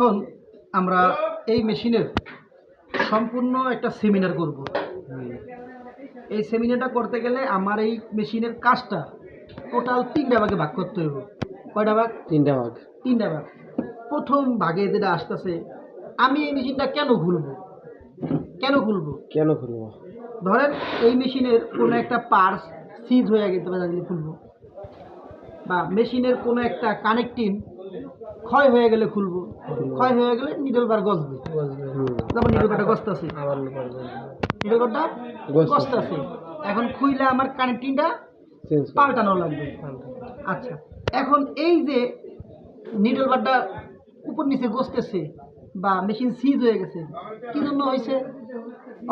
এখন আমরা এই মেশিনের সম্পূর্ণ একটা সেমিনার করব। এই সেমিনারটা করতে গেলে আমার এই মেশিনের কাজটা টোটাল 3টা ভাগে ভাগ করতে হবে। কয়টা ভাগ? 3টা ভাগ। 3টা ভাগ। প্রথম ভাগে যেটা আসতেছে, আমি এই মেশিনটা কেন খুলবো? ধরেন এই মেশিনের কোনো একটা পার্টস সিজ হয়ে গেছে খুলবো, বা মেশিনের কোনো একটা কানেক্টিং ক্ষয় হয়ে গেলে খুলবো। ক্ষয় হয়ে গেলে নিডল বার গসবে, যেমন নিডল বারটা গসতেছে, নিডল বারটা গসতেছে। এখন খুইলে আমার কানেক্টিংটা পাল্টানো লাগবে। আচ্ছা, এখন এই যে নিডল বারটা উপর নিচে গসতেছে বা মেশিন সিজ হয়ে গেছে, কি জন্য হয়েছে?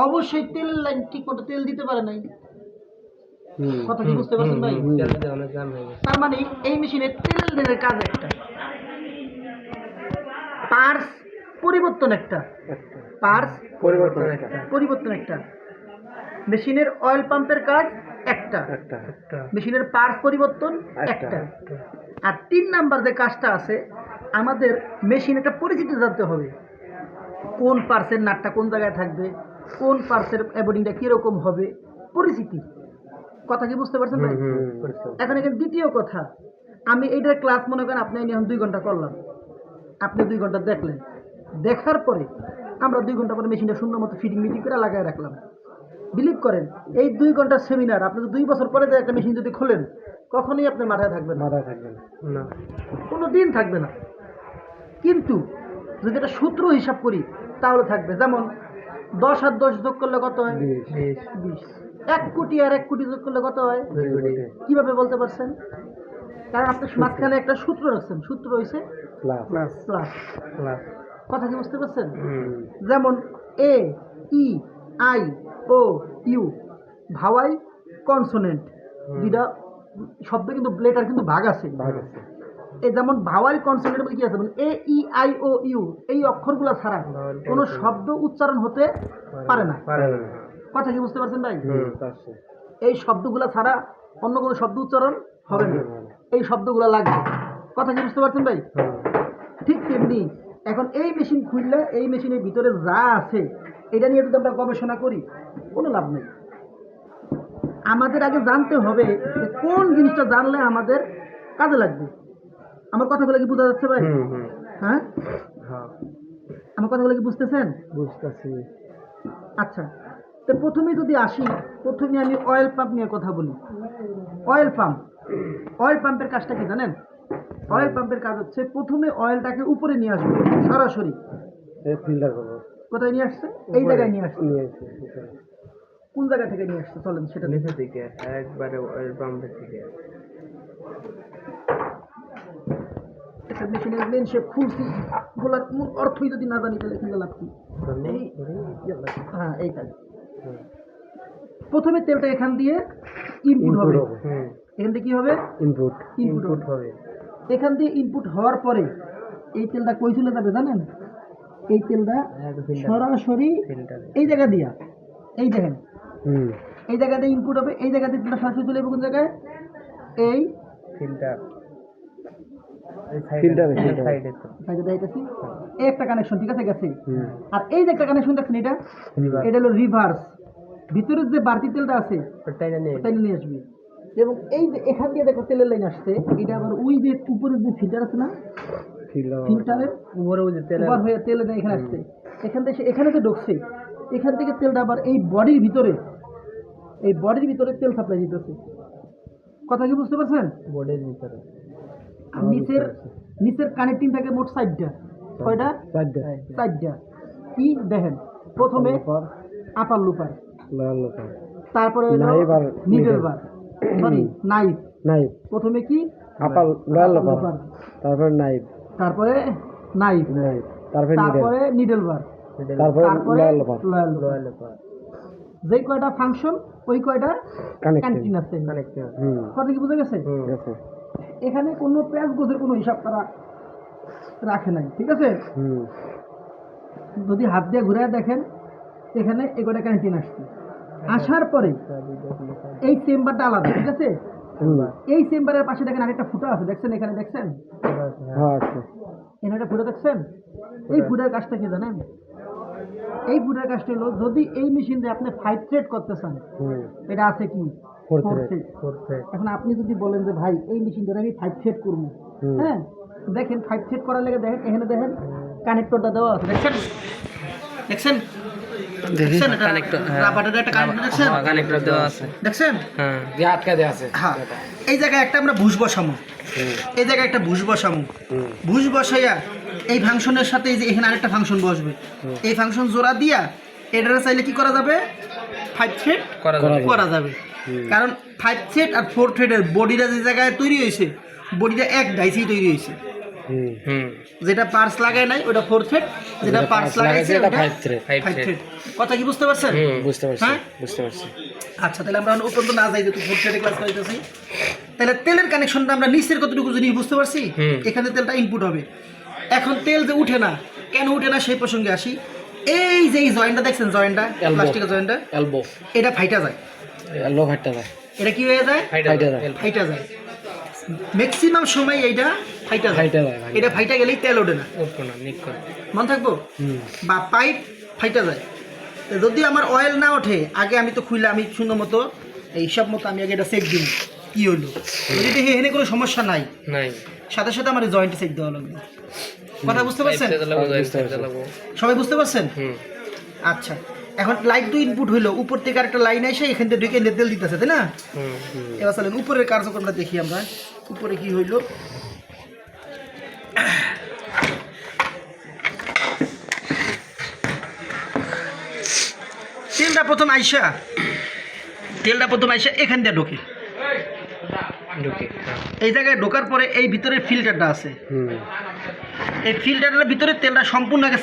অবশ্যই তেল লাইন ঠিক মতো তেল দিতে পারে নাই। কথা কি বুঝতে পারছেন ভাই? তার মানে এই মেশিনের তেল দেওয়ার কাজ একটা, পার্স পরিবর্তন একটা, মেশিনের অয়েল পাম্পের কাজ একটা, মেশিনের পার্স পরিবর্তন একটা। আর 3 নাম্বার যে কাজটা আছে, আমাদের মেশিন একটা পরিচিতি জানতে হবে। কোন পার্সের নাটটা কোন জায়গায় থাকবে, কোন পার্সের অ্যাবোর্ডিংটা কিরকম হবে, পরিচিতি। কথা কি বুঝতে পারছেন ভাই? এখন এখানে দ্বিতীয় কথা, আমি এইটার ক্লাস মনে করেন আপনি এখন 2 ঘন্টা করলাম, আপনি 2 ঘন্টা দেখলেন, দেখার পরে আমরা 2 ঘন্টা পরে মেশিনটা সুন্দর মতো ফিটিং করে লাগায় রাখলাম। বিলিভ করেন, এই 2 ঘন্টার সেমিনার আপনি 2 বছর পরে একটা মেশিন যদি খোলেন, কখনোই আপনার মাথায় থাকবে না, কোনো দিন থাকবে না। কিন্তু যদি একটা সূত্র হিসাব করি তাহলে থাকবে। যেমন 10 আর 10 যোগ করলে কত হয়? 20। 1 কোটি আর 1 কোটি যোগ করলে কত হয়? 2 কোটি। কিভাবে বলতে পারছেন? কারণ আপনি মাঝখানে একটা সূত্র রাখছেন, সূত্র হয়েছে প্লাস। কথা কি বুঝতে পারছেন? যেমন A E I O U vowel consonant, দুইটা শব্দ কিন্তু লেটার কিন্তু ভাগ আছে। এই যেমন ভাওয়াল কনসোনেন্ট বলে কি আছে, মানে এ ই আই ও ইউ, এই অক্ষরগুলো ছাড়া কোনো শব্দ উচ্চারণ হতে পারে না। কথা কি বুঝতে পারছেন ভাই? এই শব্দগুলো ছাড়া অন্য কোনো শব্দ উচ্চারণ হবে না, এই শব্দগুলো লাগবে। কথা কি বুঝতে পারছেন ভাই? ঠিক তেমনি এখন এই মেশিন খুললে এই মেশিনের ভিতরে যা আছে এটা নিয়ে যদি আমরা গবেষণা করি, কোনো লাভ নেই। আমাদের আগে জানতে হবে যে কোন জিনিসটা জানলে আমাদের কাজে লাগবে। আমার কথাগুলো কি বোঝা যাচ্ছে ভাই? হ্যাঁ, আমার কথাগুলো কি বুঝতেছেন? বুঝতেছি। আচ্ছা, তো প্রথমে যদি আসি, প্রথমে আমি অয়েল পাম্প নিয়ে কথা বলি। অয়েল পাম্পের কাজটা কি জানেন? অয়েল পাম্পের কাজ হচ্ছে প্রথমে অয়েলটাকে উপরে নিয়ে আসবে, সরাসরি ফিল্টার করব। কোথায় নিয়ে আসছে? এই জায়গায় নিয়ে আসছে। কোন জায়গা থেকে নিয়ে আসছে চলেন সেটা নিচে থেকে, একবারে অয়েল পাম্পের থেকে। মেশিনের মেন শেপ খুলছি, খোলার মূল অর্থই যদি না জানি তাহলে কিন্তু লাভ কি? হ্যাঁ, এই কাজ। প্রথমে তেলটা এখান দিয়ে ইনপুট হবে। এখান থেকে কি হবে? ইনপুট হবে। এখান দিয়ে ইনপুট হওয়ার পরে এই তেলটা কই চলে যাবে জানেন? এই তেলটা সরাসরি এই জায়গা দিয়া, এই দেখেন, এই জায়গাতে ইনপুট হবে, এই জায়গাতে তেলটা সরাসরি চলে যাবে কোন জায়গায়? এই একটা কানেকশন, ঠিক আছে, গেছে। আর এই যে একটা কানেকশন দেখছেন, এটা হলো রিভার্স। ভিতরের যে বাড়তি তেলটা আছে ওটাই নিয়ে আসবে। এবং এই যে এখান দিয়ে দেখো তেলের লাইন আসছে, এটা আবার ওই যে উপরের যে ফিল্টার আছে না, ফিল্টারের উপরে ওই যে তেল হয়ে তেল এখানে আসছে, এখান থেকে এখানে তো ঢুকছে, এখান থেকে তেলটা আবার এই বডির ভিতরে তেল সাপ্লাই দিতেছে। কথা কি বুঝতে পারছেন? বডির ভিতরে নিচের কানেক্টিং থাকে মোট 4টা। কয়টা? 4টা। কি দেখেন, প্রথমে আপার লুপার, তারপরে মিডল বার, সরি নাইফ। প্রথমে কি? আপার লোয়ার লুপার, তারপরে নাইফ, তারপরে নিডল বার, তারপরে লোয়ার লুপার। যেই কয়টা ফাংশন ওই কয়টা কানেক্টিং আছে। কথা কি বুঝে গেছে? এখানে কোনো প্যাচ গোছের কোনো হিসাব তারা রাখে নাই, ঠিক আছে? যদি হাত দিয়ে ঘুরে দেখেন, এখানে এগুলো কানেক্টিং আসছে, আসার পরে এই চেম্বারটা আলাদা, ঠিক আছে? এই চেম্বারের পাশে দেখেন আরেকটা ফুটা আছে, দেখছেন? এখানে দেখছেন এখানে ফুটা দেখছেন? এই ফুটার কাজটা কি জানেন? এই ফুটার কাজটা হলো যদি এই মেশিন দিয়ে আপনি 5 থ্রেড করতে চান, এটা আছে কি 4 4 থ্রেড। থ্রেড। এখন আপনি যদি বলেন যে ভাই এই মেশিন ধরে আমি 5 থ্রেড করবো, হ্যাঁ দেখেন 5 থ্রেড করার লেগে দেখেন এখানে দেখেন কানেক্টরটা দেওয়া আছে, দেখছেন? দেখছেন? দেখছেন এটা রাবারের একটা কানেক্টর দেখছেন? কানেক্টর দেওয়া আছে। দেখছেন? হ্যাঁ, দিয়ে আটকা দেওয়া আছে। হ্যাঁ, এই জায়গায় একটা আমরা ভুষ বসামো, এই জায়গায় একটা ভুষ বসামো, ভুষ বসাইয়া এই ফাংশনের সাথে এই যে এখানে আরেকটা ফাংশন বসবে, এই ফাংশন জোড়া দিয়া এটা চাইলে কি করা যাবে 5 থ্রেড করা যাবে। কারণ 5 থ্রেড আর 4 থ্রেডের বডিটা যে জায়গায় তৈরি হয়েছে, বডিটা এক ডাইসেই তৈরি হয়েছে। যেটা পার্স লাগায় নাই ওটা 4 থ্রেড, যেটা পার্স লাগাইছে ওটা 5 থ্রেড। কথা কি বুঝতে পারছেন? বুঝতে পারছি, হ্যাঁ? বুঝতে পারছি। আচ্ছা, তাহলে আমরা উপরন্ত না যাই, যেহেতু 4 থ্রেডে ক্লাস করাইতেছি, তাহলে তেলের কানেকশনটা আমরা নিচের কতটুকু জিনিস বুঝতে পারছি। এখানে তেলটা ইনপুট হবে। এখন তেল যে উঠে না, কেন উঠে না সেই প্রসঙ্গে আসি। এই যে এই জয়েন্টটা দেখছেন, জয়েন্টটা প্লাস্টিকের জয়েন্টটা, এলবো এটা ফাইটা যায়। এলবো ফাইটা যায়। এটা কি হয়ে যায়? ফাইটা যায়। ফাইটা যায়। ম্যাক্সিমাম সময় এইটা ফাইটা যায়। ফাইটা যায়। এটা ফাইটা গেলেই তেল ওঠে না, উঠবো না, নিকট। মন থাকবো। বা পাইপ ফাইটা যায়। তো যদি আমার অয়েল না ওঠে, আগে আমি তো খুললে আমি সুন্দর মতো এই সব মতো আমি আগে এটা চেক দিই কি হইলো। যদি দেখি এখানে কোনো সমস্যা নাই, সাথে সাথে আমার জয়েন্টে চেক দেওয়া লাগবে। কথা বুঝতে পারছেন? সবাই বুঝতে পারছেন? আচ্ছা, এখন লাইট তো ইনপুট হইলো, উপর থেকে আরেকটা লাইন এসে এখান থেকে ঢুকে তেল দিতেছে, তাই না? এবার চলেন উপরের কার্যক্রমটা দেখি আমরা। উপরে কি হইলো, তেলটা প্রথম আইসা এখান দিয়ে ঢোকে। এই জায়গায় ঢোকার পরে এই ভিতরের ফিল্টারটা আছে, এই ফিল্টারের ভিতরে তেলটা সম্পূর্ণ আগে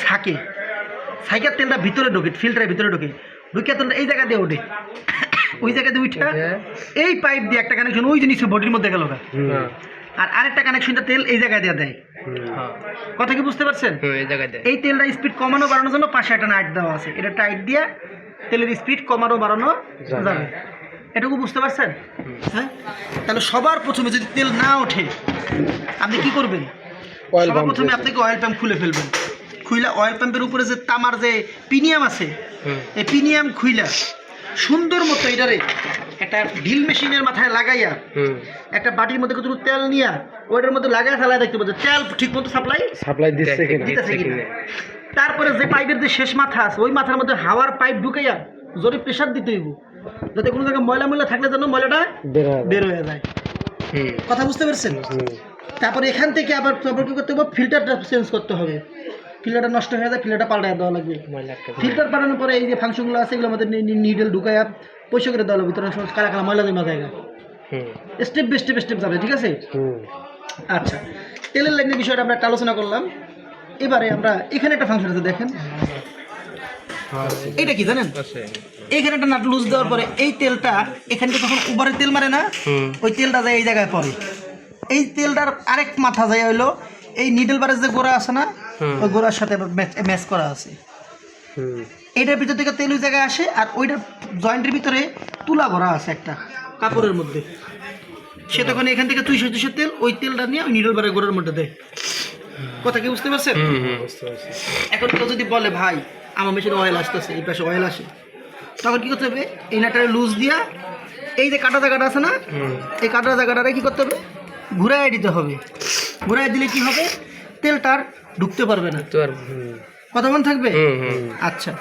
ছাইকার তেলটা ভিতরে ঢোকে, ফিল্টারের ভিতরে ঢুকে তেলটা এই জায়গা দিয়ে ওঠে। ওই জায়গা দিয়ে উঠে এই পাইপ দিয়ে একটা কানেকশন ওই জিনিসের বডির মধ্যে গেল, আর আরেকটা কানেকশনটা তেল এই জায়গায় দিয়ে দেয়। কথা কি বুঝতে পারছেন? এই তেলটা স্পিড কমানো বাড়ানোর জন্য পাশে একটা নাট দেওয়া আছে, এটা টাইট দিয়ে তেলের স্পিড কমানো বাড়ানো যাবে। এটুকু বুঝতে পারছেন? হ্যাঁ, তাহলে সবার প্রথমে যদি তেল না ওঠে আপনি কি করবেন? সবার প্রথমে আপনাকে অয়েল পাম্প খুলে ফেলবেন। খুইলা অয়েল পাম্পের উপরে যে তামার যে পিনিয়াম আছে, এই পিনিয়াম খুইলা সুন্দর মতো এটারে একটা ঢিল মেশিনের মাথায় লাগাইয়া একটা বাটির মধ্যে কতটুকু তেল নিয়া ওইটার মধ্যে লাগাই ফেলা দেখতে পাচ্ছে তেল ঠিক মতো সাপ্লাই দিতেছে কিনা। তারপরে যে পাইপের যে শেষ মাথা আছে ওই মাথার মধ্যে হাওয়ার পাইপ ঢুকাইয়া জোরে প্রেশার দিতে হইব, যাতে কোনো জায়গায় ময়লা থাকলে যেন ময়লাটা বের হয়ে যায়। কথা বুঝতে পারছেন? তারপরে এখান থেকে আবার কি করতে হবে, ফিল্টারটা চেঞ্জ করতে হবে। ফিল্টারটা নষ্ট হয়ে যায়, ফিল্টারটা পাল্টায় দেওয়া লাগবে। ফিল্টার পাল্টানোর পরে এই যে ফাংশনগুলো আছে এগুলোর মধ্যে নিডেল ঢুকাইয়া পয়সা করে দেওয়া লাগবে, ভিতরে কালা ময়লা জমা জায়গা। স্টেপ বাই স্টেপ যাবে, ঠিক আছে? আচ্ছা, তেলের লাইনের বিষয়টা আমরা একটা আলোচনা করলাম। এবারে আমরা এখানে একটা ফাংশন আছে, দেখেন এইটা কি জানেন? এখানে একটা নাট লুজ দেওয়ার পরে এই তেলটা এখান থেকে যখন উপরে তেল মারে না, ওই তেলটা যায় এই জায়গায় পড়ে। এই তেলটার আরেক মাথা যায় হইলো এই নিডেল বারের যে গোড়া আছে না, ওই গোড়ার সাথে ম্যাচ করা আছে। এইটার ভিতর থেকে তেল ওই জায়গায় আসে, আর ওইটার জয়েন্টের ভিতরে তুলা ভরা আছে একটা কাপড়ের মধ্যে। সে তখন এখান থেকে 200 তেল ওই তেলটা নিয়ে ওই নিডেল বারের গোড়ার মধ্যে দেয়। কথা কি বুঝতে পারছেন? এখন কেউ যদি বলে ভাই আমার মেশিনে অয়েল আসতেছে, এই পাশে অয়েল আসে, তখন কী করতে হবে, এই নাটারে লুজ দিয়া এই যে কাটা জায়গাটা আছে না, এই কাটা জায়গাটারে কী করতে হবে, ঘুরাই দিতে হবে। ঘুরাই দিলে কি হবে, তেলটা আর ঢুকতে পারবে না। কথা মনে থাকবে? আচ্ছা,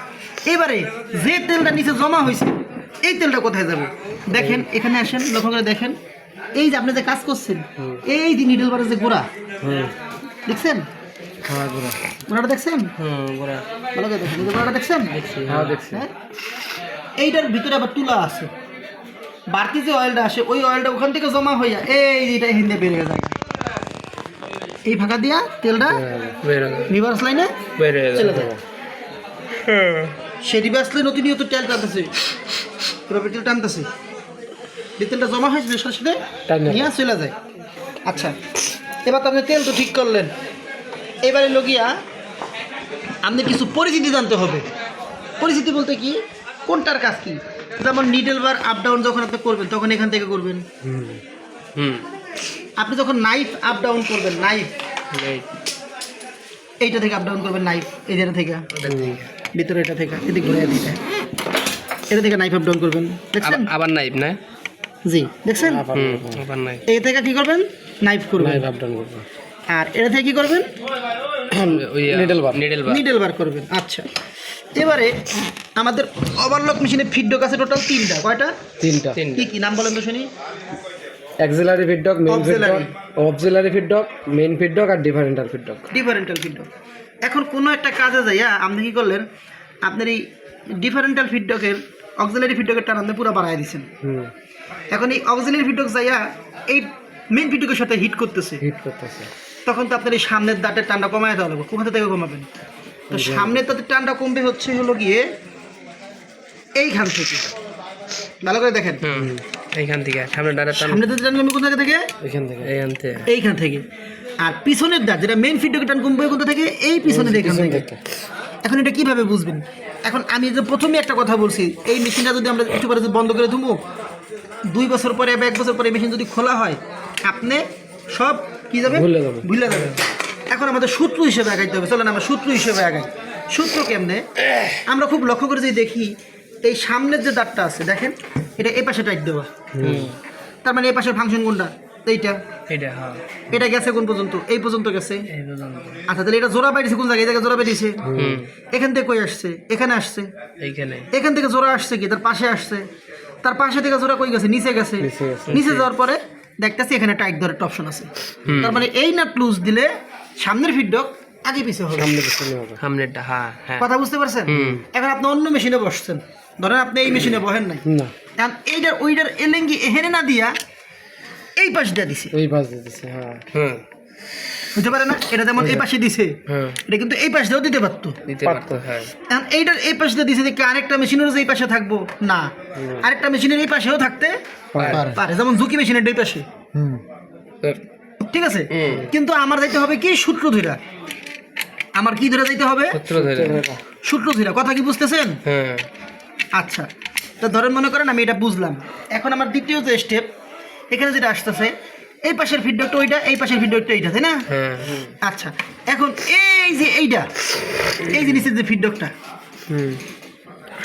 এবারে যে তেলটা নিচে জমা হয়েছে এই তেলটা কোথায় যাবে? দেখেন এখানে আসেন, লক্ষ্য করে দেখেন, এই যে আপনি যে কাজ করছেন এই যে নিডেল বারের যে গোড়া দেখছেন, গোড়াটা দেখছেন? ভালো করে দেখেন, গোড়াটা দেখছেন? হ্যাঁ, এইটার ভিতরে আবার তুলা আছে, বাড়তি যে অয়েলটা আসে ওই অয়েলটা ওখান থেকে জমা হইয়া এই যেটা হিন্দে বেরিয়ে যায়, এই ফাঁকা দিয়া তেলটা রিভার্স লাইনে চলে যায়। সে রিভার্স লাইন অতিনিয়ত তেল টানতেছে, তেল টানতেছে, যে তেলটা জমা হয়েছে সাথে সাথে নিয়ে চলে যায়। আচ্ছা, এবার তো আপনি তেল তো ঠিক করলেন, এবারে লগিয়া আপনি কিছু পরিচিতি জানতে হবে। পরিচিতি বলতে কি, কোনটার কাজ কি? যেমন নিডেল বার আপ ডাউন যখন আপনি করবেন তখন এখান থেকে করবেন। আপনি যখন নাইফ আপ ডাউন করবেন, নাইফ এইটা থেকে আপ ডাউন করবেন নাইফ, এই যেটা থেকে ভিতরে এটা থেকে এদিকে ঘুরে দিতে, এটা থেকে নাইফ আপ ডাউন করবেন, দেখছেন? আবার নাইফ না? জি, দেখছেন? আবার নাইফ, এই থেকে কি করবেন? নাইফ করবেন। নাইফ আপ ডাউন করব। আর এটা থেকে কি করবেন? ওই নিডল বার, নিডল বার, নিডল বার করবেন। আচ্ছা, এবারে আমাদের ওভারলক মেশিনে ফিডডক আছে টোটাল 3টা। কয়টা? 3টা। কি কি নাম বলেন তো শুনি? Auxiliary feed dog, main feed dog, auxiliary feed dog, main feed dog আর ডিফারেন্টাল ফিডডক। Differential feed dog. এখন কোনো একটা কাজে যাইয়া আপনি কি করলেন? আপনার এই ডিফারেন্টাল ফিডডকের অক্সিলারি ফিডডকের টান আপনি পুরো বাড়ায় দিচ্ছেন। এখন এই অক্সিলারি ফিডডক যাইয়া এই মেইন ফিডডকের সাথে হিট করতেছে, তখন তো আপনার এই সামনের দাঁতের টানটা কমায় দেওয়া লাগবে। কোথা থেকে কমাবেন? তো সামনের দাঁতের টানটা কমবে হচ্ছে হলো গিয়ে এইখান থেকে। ভালো করে দেখেন, এইখান থেকে সামনের দাঁতের টান, সামনের দাঁতের টান কমবে কোথা থেকে? এইখান থেকে। আর পিছনের দাঁত যেটা মেইন ফিডডকের টান কমবে কোথা থেকে? এই পিছনের এখান থেকে। এখন এটা কিভাবে বুঝবেন? এখন আমি যে প্রথমে একটা কথা বলছি, এই মেশিনটা যদি আমরা একটু পরে বন্ধ করে দেবো, 2 বছর পরে বা 1 বছর পরে মেশিন যদি খোলা হয়, আপনি সব কি যাবে? ভুলে যাবেন। এখন আমাদের সূত্র হিসেবে আগাইতে হবে। চলেন আমরা সূত্র হিসেবে আগাই। সূত্র কেমনে? আমরা খুব লক্ষ্য করে যদি দেখি, এই সামনের যে দাঁতটা আছে দেখেন, এটা এই পাশে টাইট দেওয়া, তার মানে এই পাশের ফাংশন কোনটা? এইটা। এটা গেছে কোন পর্যন্ত? এই পর্যন্ত গেছে। আচ্ছা, তাহলে এটা জোড়া বাইরেছে কোন জায়গায়? এই জায়গায় জোড়া বাইরেছে। এখান থেকে কই আসছে? এখানে আসছে। এখান থেকে জোড়া আসছে কি? তার পাশে আসছে। তার পাশে থেকে জোড়া কই গেছে? নিচে গেছে। নিচে যাওয়ার পরে দেখতেছি এখানে টাইট ধরে একটা অপশন আছে। তার মানে এই নাট লুজ দিলে সামনের ফিডডক আগে পিছে হবে। সামনেরটা, হ্যাঁ। কথা বুঝতে পারছেন? এখন আপনি অন্য মেশিনে বসছেন, ধরেন আপনি এই মেশিনে বহেন নাই, এখন এইটার ওইটার এলেঙ্গি এখানে না দিয়া এই পাশ দিয়ে দিছে, হ্যাঁ, বুঝতে পারে না? এটা যেমন এই পাশে দিছে, এটা কিন্তু এই পাশ দিয়েও দিতে পারতো। হ্যাঁ। এখন এইটার এই পাশ দিয়ে দিছে দেখে আরেকটা মেশিনেরও যে এই পাশে থাকবো না, আরেকটা মেশিনের এই পাশেও থাকতে পারে, যেমন ঝুঁকি মেশিনের এই পাশে। ঠিক আছে, কিন্তু আমার যাইতে হবে কি? সূত্র ধরা। আমার কি ধরে যাইতে হবে? সূত্র ধরা। কথা কি বুঝতেছেন? আচ্ছা, তো ধরেন মনে করেন আমি এটা বুঝলাম। এখন আমার দ্বিতীয় যে স্টেপ, এখানে যেটা আসতেছে, এই পাশের ফিডব্যাকটা ওইটা, এই পাশের ফিডব্যাকটা এইটা, তাই না? আচ্ছা, এখন এই যে এইটা, এই জিনিসের যে ফিডব্যাকটা,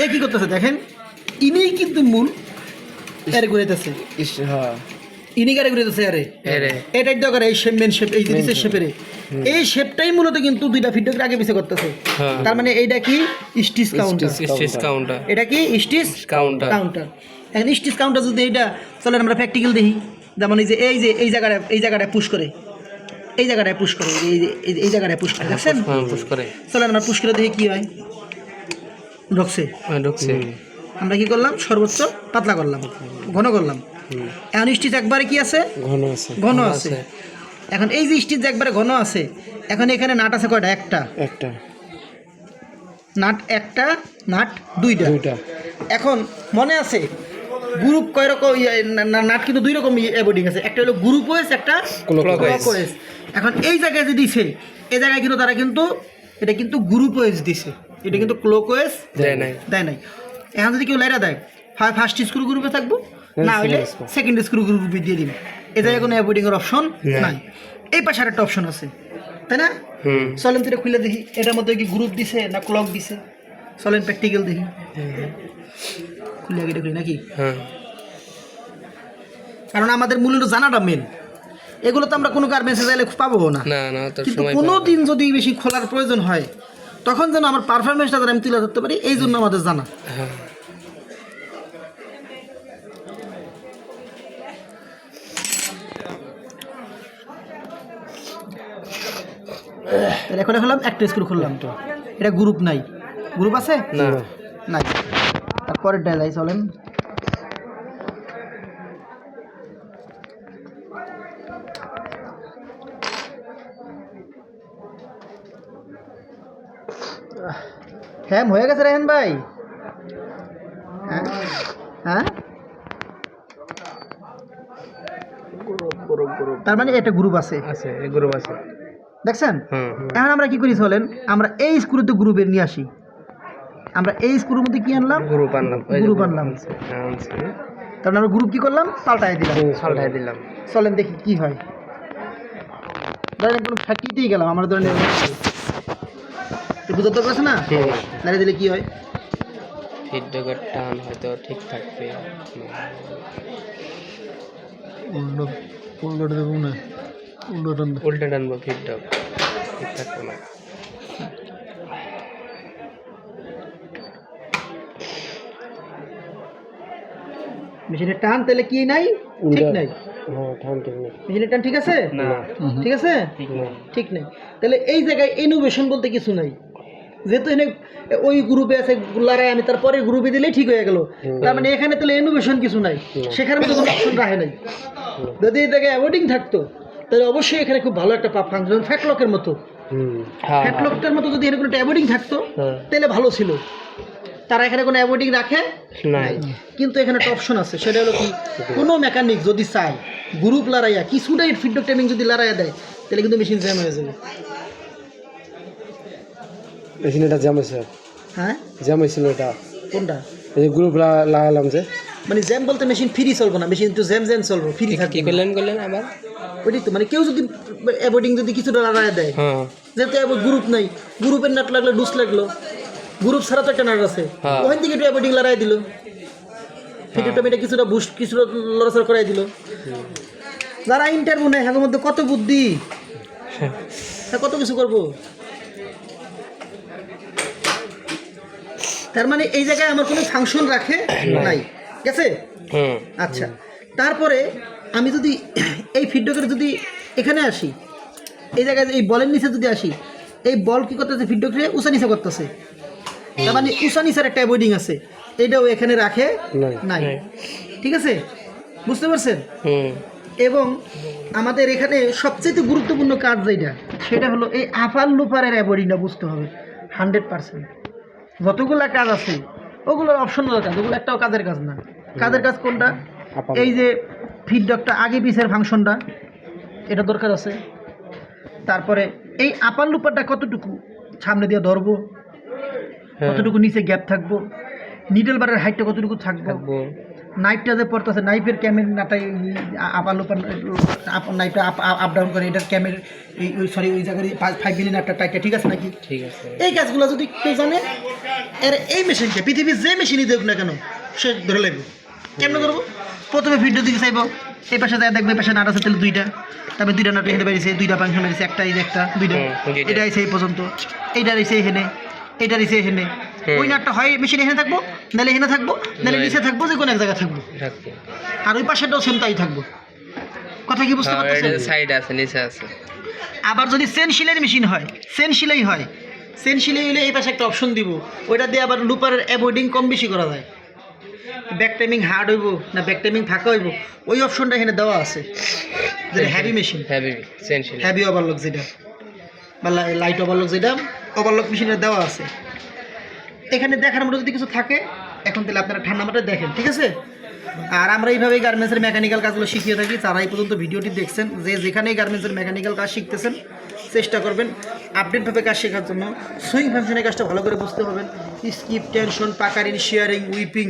এ কি করতেছে দেখেন, ইনি কিন্তু মূল এর ঘুরাইতেছে, ইনি কারে ঘুরাইতেছে আরে এটাই তো করে এই শেপ, মেন শেপ, এই জিনিসের শেপের এই শেপটাই মূলত কিন্তু দুইটা ফিডব্যাকের আগে পিছে করতেছে। তার মানে এইটা কি? Stitch counter. এটা কি? Stitch counter. এখন স্টিচ কাউন্টার যদি এইটা, চলেন আমরা প্র্যাকটিক্যাল দেখি। যেমন এই যে এই জায়গাটায় পুশ করে, এই জায়গাটায় পুশ করে, এই জায়গাটায় পুশ করে, দেখছেন? চলেন আমরা পুশ করে দেখি কি হয়। ঢুকছে। আমরা কি করলাম? সর্বোচ্চ পাতলা করলাম, ঘন করলাম। এখন স্টিচ একবারে কি আছে? ঘন আছে। এখন এই যে স্টিচ একবারে ঘন আছে, এখন এখানে নাট আছে কয়টা? একটা নাট, একটা নাট, দুইটা। এখন মনে আছে গ্রুপ কয় রকম? নাট কিন্তু 2 রকম অ্যাবোর্ডিং আছে, একটা হলো গ্রুপ ওয়েস, একটা ক্লকওয়েস। এখন এই জায়গায় যে দিছে, এই জায়গায় কিন্তু তারা কিন্তু এটা কিন্তু গ্রুপ ওয়েস দিছে, এটা কিন্তু ক্লকওয়েস দেয় নাই। এখন যদি কেউ লাইরা দেয়, হয় ফার্স্ট স্ক্রু গ্রুপে থাকবো, না হইলে সেকেন্ড স্ক্রু গ্রুপে দিয়ে দিন। এই জায়গায় কোনো অ্যাবোর্ডিং এর অপশন নাই। এই পাশে একটা অপশন আছে, তাই না? চলেন তো খুলে দেখি এটার মধ্যে কি গ্রুপ দিছে না ক্লক দিছে। চলেন প্র্যাকটিক্যাল দেখি, খুলে আগে দেখি নাকি। কারণ আমাদের মূলত জানাটা মেন, এগুলো তো আমরা কোনো গার্মেন্টসে যাইলে পাবো না। কিন্তু কোনো দিন যদি বেশি খোলার প্রয়োজন হয়, তখন যেন আমার পারফরমেন্সটা যেন আমি তুলে ধরতে পারি, এই জন্য আমাদের জানা। এখন খুললাম, একটা স্ক্রু খুললাম, তো এটা গ্রুপ নাই। গ্রুপ আছে? নাই। তারপরে যাই, চলেন। হ্যাঁ, হয়ে গেছে রেহান ভাই। হ্যাঁ, তার মানে এটা গ্রুপ আছে, দেখছেন? এখন আমরা কি করি? চলেন আমরা এই স্ক্রুতে গ্রুপের নিয়ে আসি। আমরা এই স্ক্রুর মধ্যে কি আনলাম? গ্রুপ আনলাম। তার মানে আমরা গ্রুপ কি করলাম? পাল্টাই দিলাম। চলেন দেখি কি হয়। ধরেন কোনো ফ্যাক্টরিতেই গেলাম, আমরা ধরেন বুঝতে পারছ না? নাড়িয়ে দিলে কি হয়? ফিডব্যাকের টান হয়তো ঠিক থাকবে। উল্টো দেবো না, উল্টে টানবো, ফিডব্যাক ঠিক থাকবে না। মেশিনের টান তাহলে কি নাই? ঠিক নাই। হ্যাঁ, টান ঠিক নেই। মেশিনের টান ঠিক আছে? না, ঠিক আছে? ঠিক নেই। তাহলে এই জায়গায় ইনোভেশন বলতে কিছু নাই। যেহেতু এখানে ওই গ্রুপে আছে লড়াই, আমি তারপরে গ্রুপে দিলেই ঠিক হয়ে গেল। তার মানে এখানে তাহলে ইনোভেশন কিছু নাই, শেখার মতো কোনো অপশন রাখে নাই। যদি এই জায়গায় অ্যাভয়েডিং থাকতো তাহলে অবশ্যই এখানে খুব ভালো একটা ফাংশন, ফ্যাটলকের মতো। ফ্যাটলকটার মতো যদি এখানে কোনো অ্যাভয়েডিং থাকতো তাহলে ভালো ছিল। তারা এখানে কোনো অ্যাভয়েডিং রাখে নাই, কিন্তু এখানে একটা অপশন আছে, সেটা হলো কি, কোনো মেকানিক যদি চায় গ্রুপ লড়াইয়া কিছুটাই ফিডব্যাক টাইমিং যদি লড়াইয়া দেয় তাহলে কিন্তু মেশিন জ্যাম হয়ে যাবে। মেশিন এটা জ্যাম হয়েছে। হ্যাঁ, জ্যাম হয়েছিল এটা। কোনটা? এই যে গ্রুপ লাগালাম যে, মানে জ্যাম বলতে মেশিন ফ্রি চলবো না, মেশিন তো জ্যাম চলবো, ফ্রি থাকবে। কি করলেন আবার? ওইটাই তো, মানে কেউ যদি অ্যাভয়েডিং যদি কিছুটা লড়াইয়া দেয়, যেহেতু গ্রুপ নাই, গ্রুপের নাট লাগলো, ডুস লাগলো, গ্রুপ ছাড়া তো একটা নাট আছে, ওখান থেকে একটু অ্যাভয়েডিং লড়াই দিল, ফিডব্যাকটা এটা কিছুটা বুস্ট, কিছুটা লড়াচড় করাই দিল। যারা ইন্টারভিউ নেয় হাতের মধ্যে কত বুদ্ধি, কত কিছু করবো। তার মানে এই জায়গায় আমার কোনো ফাংশন রাখে নাই, গেছে? আচ্ছা, তারপরে আমি যদি এই ফিডব্যাকের যদি এখানে আসি, এই জায়গায় এই বলের নিচে যদি আসি, এই বল কি করতেছে, ফিডব্যাকে উঁচা নিচা করতেছে। তার মানে উঁচা নিচার একটা অ্যাভয়েডিং আছে, এটাও এখানে রাখে নাই। ঠিক আছে, বুঝতে পারছেন? এবং আমাদের এখানে সবচেয়ে গুরুত্বপূর্ণ কাজ যেটা, সেটা হলো এই আপার লুপারের অ্যাভয়েডিংটা বুঝতে হবে 100%। যতগুলো কাজ আছে ওগুলোর অপশনাল কাজ, ওগুলো একটাও কাজের কাজ না। কাজের কাজ কোনটা? এই যে ফিডব্যাকটা আগে পিছের ফাংশনটা, এটা দরকার আছে। তারপরে এই আপার লুপারটা কতটুকু সামনে দিয়ে ধরবো, কতটুকু নিচে গ্যাপ থাকবো, নিডল বারের হাইটটা কতটুকু থাকবো, নাইফটা যে পড়তেছে, নাইফের ক্যামের নাটাই আপার লুপার নাইফটা আপ ডাউন করে, এটার ক্যামের ওই জায়গায় 5 মিলি নাটটা টাইটটা ঠিক আছে নাকি? ঠিক আছে। এই কাজগুলো যদি কেউ জানে, এর এই মেশিনটা পৃথিবীর যে মেশিনই দেখ না কেন সে ধরে লাগবে। কেমন করবো? প্রথমে ভিডিও দিকে চাইবো, এই পাশে যায় দেখবে, এই পাশে নাট আছে তাহলে 2টা, তারপরে 2টা নাট এখানে বেরিয়েছে, 2টা ফাংশন বেরিয়েছে, একটা এই যে একটা 2টা, এটা আছে এই পর্যন্ত, এইটা রয়েছে এখানে, এটা রয়েছে এখানে। ওই নাটটা হয় মেশিন এখানে থাকবো, নাহলে এখানে থাকবো, নাহলে নিচে থাকবো, যে কোনো এক জায়গায় থাকবো, আর ওই পাশেটাও সেম তাই থাকবো। কথা কি বুঝতে পারছেন? সাইড আছে, নিচে আছে। আবার যদি চেন সিলাইয়ের মেশিন হয়, চেন সিলাই হয়, চেন সিলাই হলে এই পাশে একটা অপশন দিব, ওইটা দিয়ে আবার লুপারের অ্যাভয়েডিং কম বেশি করা যায়। ব্যাক টাইমিং হার্ড হইব না ব্যাক টাইমিং ফাঁকা হইব, ওই অপশনটা এখানে দেওয়া আছে। যেটা হ্যাভি মেশিন, হ্যাভি ওভারলক যেটা, বা লাইট ওভারলক যেটা, ওভারলক মেশিনের দেওয়া আছে। এখানে দেখার মতো যদি কিছু থাকে এখন তাহলে আপনারা ঠান্ডা মাথায় দেখেন, ঠিক আছে? আর আমরা এইভাবেই গার্মেন্টসের মেকানিক্যাল কাজগুলো শিখিয়ে থাকি। যারা এই পর্যন্ত ভিডিওটি দেখছেন, যে যেখানেই গার্মেন্টসের মেকানিক্যাল কাজ শিখতেছেন, চেষ্টা করবেন আপডেটভাবে কাজ শেখার জন্য। সুইং ফাংশনের কাজটা ভালো করে বুঝতে হবেন, skip, tension, puckering, shearing, weeping,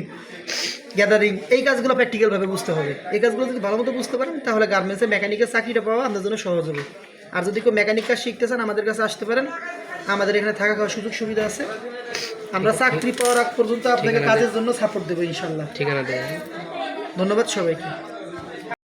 gathering, এই কাজগুলো প্র্যাকটিক্যালভাবে বুঝতে হবে। এই কাজগুলো যদি ভালো মতো বুঝতে পারেন তাহলে গার্মেন্টসের মেকানিকের চাকরিটা পাওয়া আমাদের জন্য সহজ হবে। আর যদি কেউ মেকানিক কাজ শিখতে চান আমাদের কাছে আসতে পারেন, আমাদের এখানে থাকা খাওয়ার সুযোগ সুবিধা আছে। আমরা চাকরি পাওয়ার আগ পর্যন্ত আপনাকে কাজের জন্য সাপোর্ট দেবো ইনশাল্লাহ। ঠিকানা দেবেন। ধন্যবাদ সবাইকে।